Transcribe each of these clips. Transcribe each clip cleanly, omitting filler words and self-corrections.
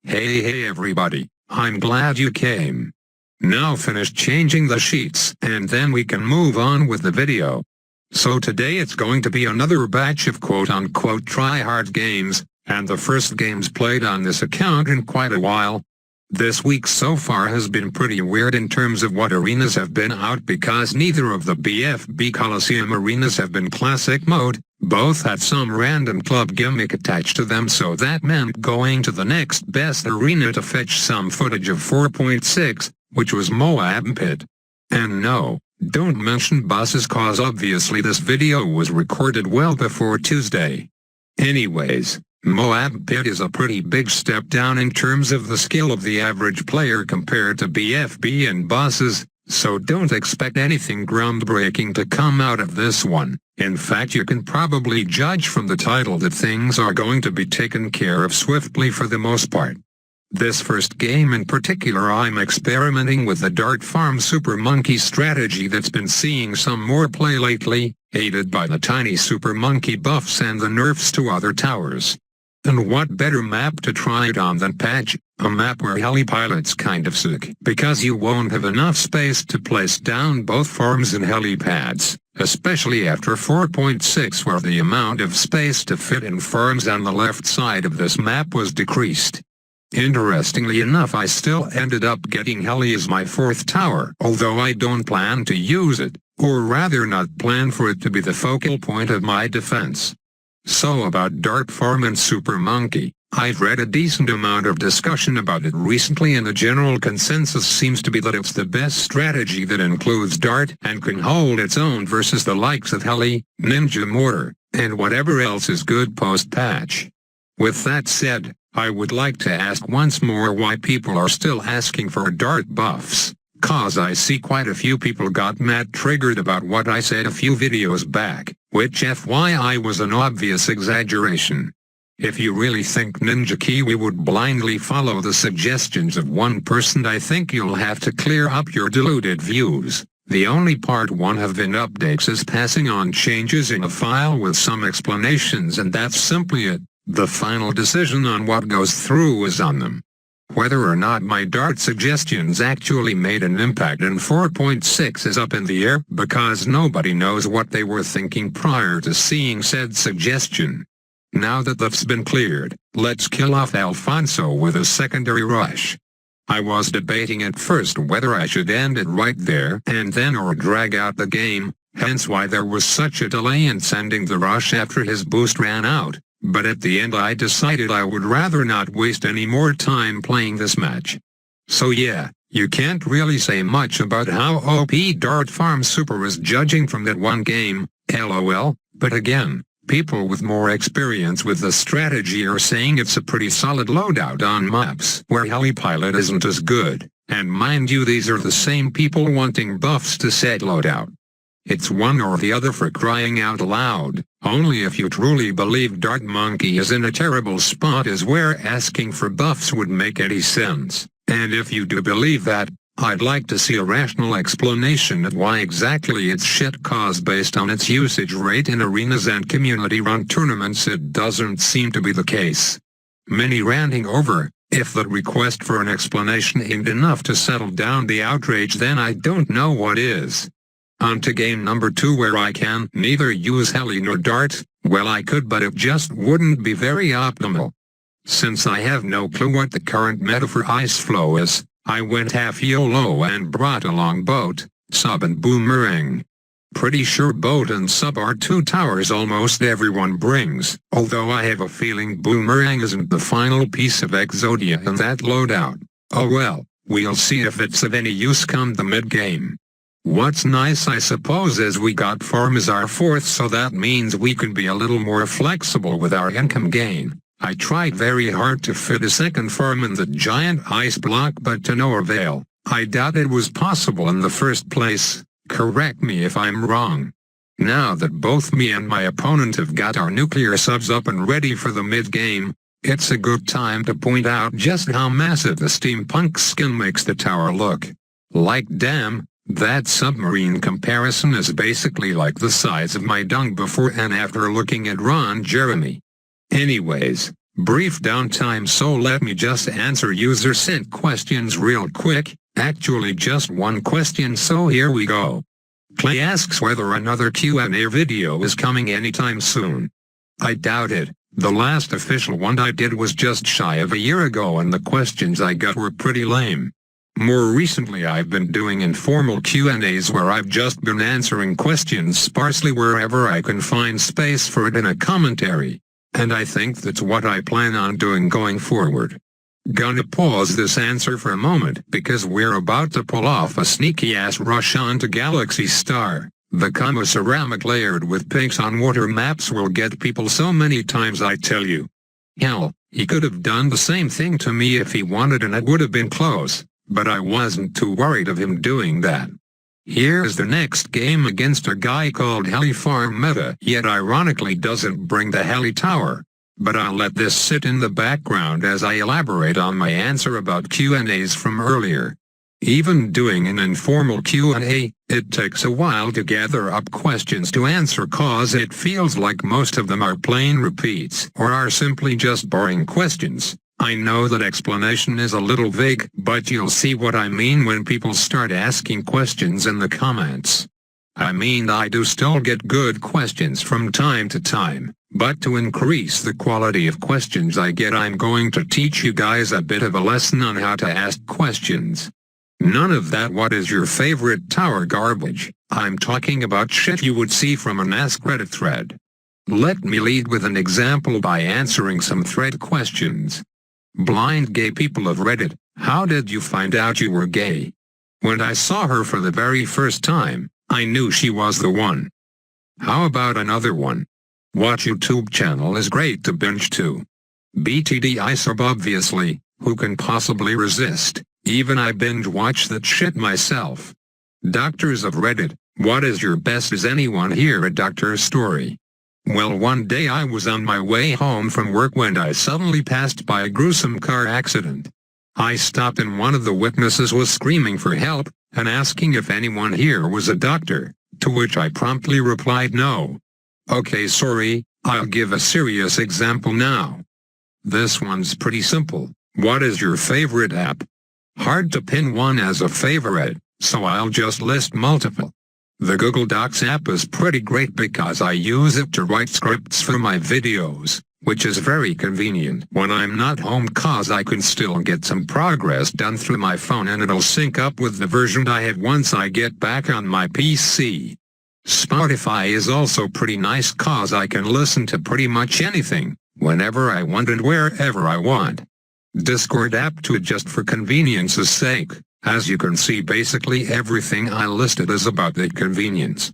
Hey everybody, I'm glad you came. Now finish changing the sheets and then we can move on with the video. So today it's going to be another batch of quote-unquote try-hard games, and the first games played on this account in quite a while. This week so far has been pretty weird in terms of what arenas have been out because neither of the BFB Coliseum arenas have been classic mode, both had some random club gimmick attached to them, so that meant going to the next best arena to fetch some footage of 4.6, which was MOAB Pit. And no, don't mention buses cause obviously this video was recorded well before Tuesday. Anyways, MOAB Pit is a pretty big step down in terms of the skill of the average player compared to BFB and buses, so don't expect anything groundbreaking to come out of this one. In fact, you can probably judge from the title that things are going to be taken care of swiftly for the most part. This first game in particular, I'm experimenting with the Dart Farm Super Monkey strategy that's been seeing some more play lately, aided by the tiny Super Monkey buffs and the nerfs to other towers. And what better map to try it on than Patch, a map where heli pilots kind of suck because you won't have enough space to place down both farms and helipads, especially after 4.6 where the amount of space to fit in farms on the left side of this map was decreased. Interestingly enough, I still ended up getting heli as my fourth tower, although I don't plan to use it, or rather not plan for it to be the focal point of my defense. So about Dart Farm and Super Monkey, I've read a decent amount of discussion about it recently, and the general consensus seems to be that it's the best strategy that includes Dart and can hold its own versus the likes of Heli, Ninja Mortar, and whatever else is good post-patch. With that said, I would like to ask once more why people are still asking for Dart buffs, cause I see quite a few people got mad triggered about what I said a few videos back, which FYI was an obvious exaggeration. If you really think Ninja Kiwi would blindly follow the suggestions of one person, I think you'll have to clear up your deluded views. The only part one have been updates is passing on changes in a file with some explanations, and that's simply it. The final decision on what goes through is on them. Whether or not my Dart suggestions actually made an impact in 4.6 is up in the air because nobody knows what they were thinking prior to seeing said suggestion. Now that that's been cleared, let's kill off Alfonso with a secondary rush. I was debating at first whether I should end it right there and then or drag out the game, hence why there was such a delay in sending the rush after his boost ran out. But at the end I decided I would rather not waste any more time playing this match. So yeah, you can't really say much about how OP Dart Farm Super is judging from that one game, lol, but again, people with more experience with the strategy are saying it's a pretty solid loadout on maps where helipilot isn't as good, and mind you, these are the same people wanting buffs to said loadout. It's one or the other, for crying out loud. Only if you truly believe Dart Monkey is in a terrible spot is where asking for buffs would make any sense. And if you do believe that, I'd like to see a rational explanation of why exactly it's shit, cause based on its usage rate in arenas and community-run tournaments it doesn't seem to be the case. Many ranting over. If the request for an explanation ain't enough to settle down the outrage, then I don't know what is. On to game number 2, where I can neither use heli nor Dart. Well, I could, but it just wouldn't be very optimal. Since I have no clue what the current meta for ice flow is, I went half YOLO and brought along Boat, Sub and Boomerang. Pretty sure Boat and Sub are two towers almost everyone brings, although I have a feeling Boomerang isn't the final piece of Exodia in that loadout. Oh well, we'll see if it's of any use come the mid-game. What's nice, I suppose, is we got farm as our fourth, so that means we can be a little more flexible with our income gain. I tried very hard to fit a second farm in the giant ice block, but to no avail. I doubt it was possible in the first place. Correct me if I'm wrong. Now that both me and my opponent have got our nuclear subs up and ready for the mid-game, it's a good time to point out just how massive the steampunk skin makes the tower look. Like, damn. That submarine comparison is basically like the size of my dung before and after looking at Ron Jeremy. Anyways, Brief downtime, so let me just answer user-sent questions real quick, actually just one question, so here we go. Clay asks whether another Q&A video is coming anytime soon. I doubt it. The last official one I did was just shy of a year ago and the questions I got were pretty lame. More recently I've been doing informal Q&As where I've just been answering questions sparsely wherever I can find space for it in a commentary. And I think that's what I plan on doing going forward. Gonna pause this answer for a moment because we're about to pull off a sneaky-ass rush onto Galaxy Star. The Como ceramic layered with pinks on water maps will get people so many times, I tell you. Hell, he could have done the same thing to me if he wanted and it would have been close, but I wasn't too worried of him doing that. Here's the next game against a guy called Heli Farm Meta, yet ironically doesn't bring the heli tower. But I'll let this sit in the background as I elaborate on my answer about Q&As from earlier. Even doing an informal Q&A, it takes a while to gather up questions to answer cause it feels like most of them are plain repeats or are simply just boring questions. I know that explanation is a little vague, but you'll see what I mean when people start asking questions in the comments. I mean, I do still get good questions from time to time, but to increase the quality of questions I get, I'm going to teach you guys a bit of a lesson on how to ask questions. None of that "what is your favorite tower" garbage. I'm talking about shit you would see from an Ask Reddit thread. Let me lead with an example by answering some thread questions. Blind gay people of Reddit, how did you find out you were gay? When I saw her for the very first time, I knew she was the one. How about another one? What YouTube channel is great to binge to? BTD ISAB, obviously, who can possibly resist? Even I binge watch that shit myself. Doctors of Reddit, what is your best? Is anyone here a doctor's story? Well, one day I was on my way home from work when I suddenly passed by a gruesome car accident. I stopped and one of the witnesses was screaming for help and asking if anyone here was a doctor, to which I promptly replied no. Okay, sorry, I'll give a serious example now. This one's pretty simple. What is your favorite app? Hard to pin one as a favorite, so I'll just list multiple. The Google Docs app is pretty great because I use it to write scripts for my videos, which is very convenient when I'm not home cause I can still get some progress done through my phone and it'll sync up with the version I have once I get back on my PC. Spotify is also pretty nice cause I can listen to pretty much anything, whenever I want and wherever I want. Discord app too, just for convenience's sake. As you can see, basically everything I listed is about that convenience.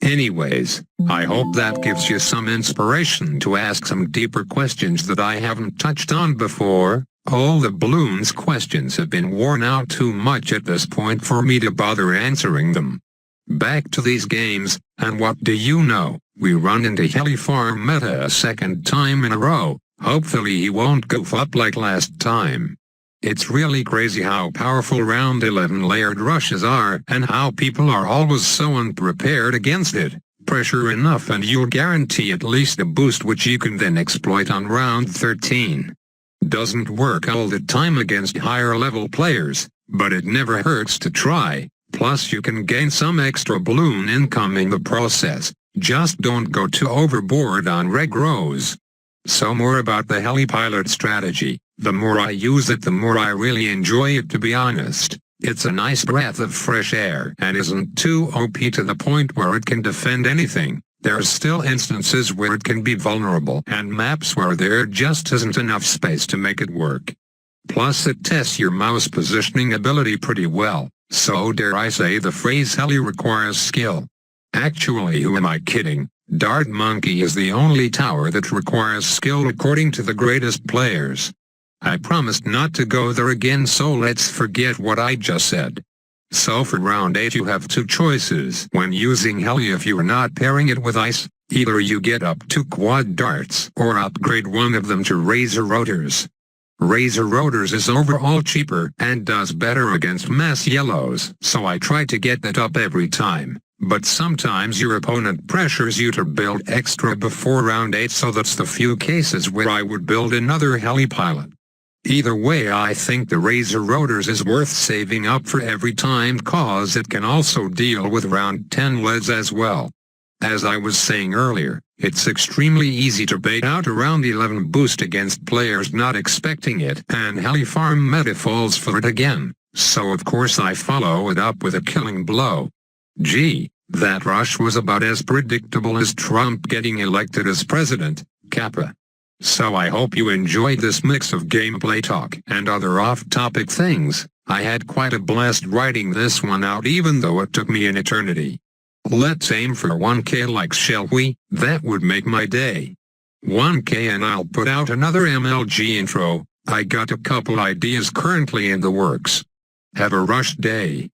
Anyways, I hope that gives you some inspiration to ask some deeper questions that I haven't touched on before. All the Bloons questions have been worn out too much at this point for me to bother answering them. Back to these games, and what do you know? We run into Heli Farm Meta a second time in a row. Hopefully he won't goof up like last time. It's really crazy how powerful round 11 layered rushes are and how people are always so unprepared against it. Pressure enough and you'll guarantee at least a boost which you can then exploit on round 13. Doesn't work all the time against higher level players, but it never hurts to try. Plus you can gain some extra balloon income in the process. Just don't go too overboard on reg rows. So more about the heli pilot strategy. The more I use it, the more I really enjoy it, to be honest. It's a nice breath of fresh air and isn't too OP to the point where it can defend anything. There's still instances where it can be vulnerable and maps where there just isn't enough space to make it work. Plus it tests your mouse positioning ability pretty well, so dare I say the phrase heli requires skill. Actually, who am I kidding? Dart Monkey is the only tower that requires skill according to the greatest players. I promised not to go there again, so let's forget what I just said. So for round 8 you have two choices when using heli if you are not pairing it with ice. Either you get up to quad darts or upgrade one of them to razor rotors. Razor rotors is overall cheaper and does better against mass yellows, so I try to get that up every time. But sometimes your opponent pressures you to build extra before round 8, so that's the few cases where I would build another heli pilot. Either way, I think the Razor Rotors is worth saving up for every time, cause it can also deal with round 10 leads as well. As I was saying earlier, it's extremely easy to bait out a round 11 boost against players not expecting it, and heli farm meta falls for it again, so of course I follow it up with a killing blow. Gee, that rush was about as predictable as Trump getting elected as president, Kappa. So I hope you enjoyed this mix of gameplay talk and other off-topic things. I had quite a blast writing this one out, even though it took me an eternity. Let's aim for 1K likes, shall we? That would make my day. 1K and I'll put out another MLG intro. I got a couple ideas currently in the works. Have a rush day.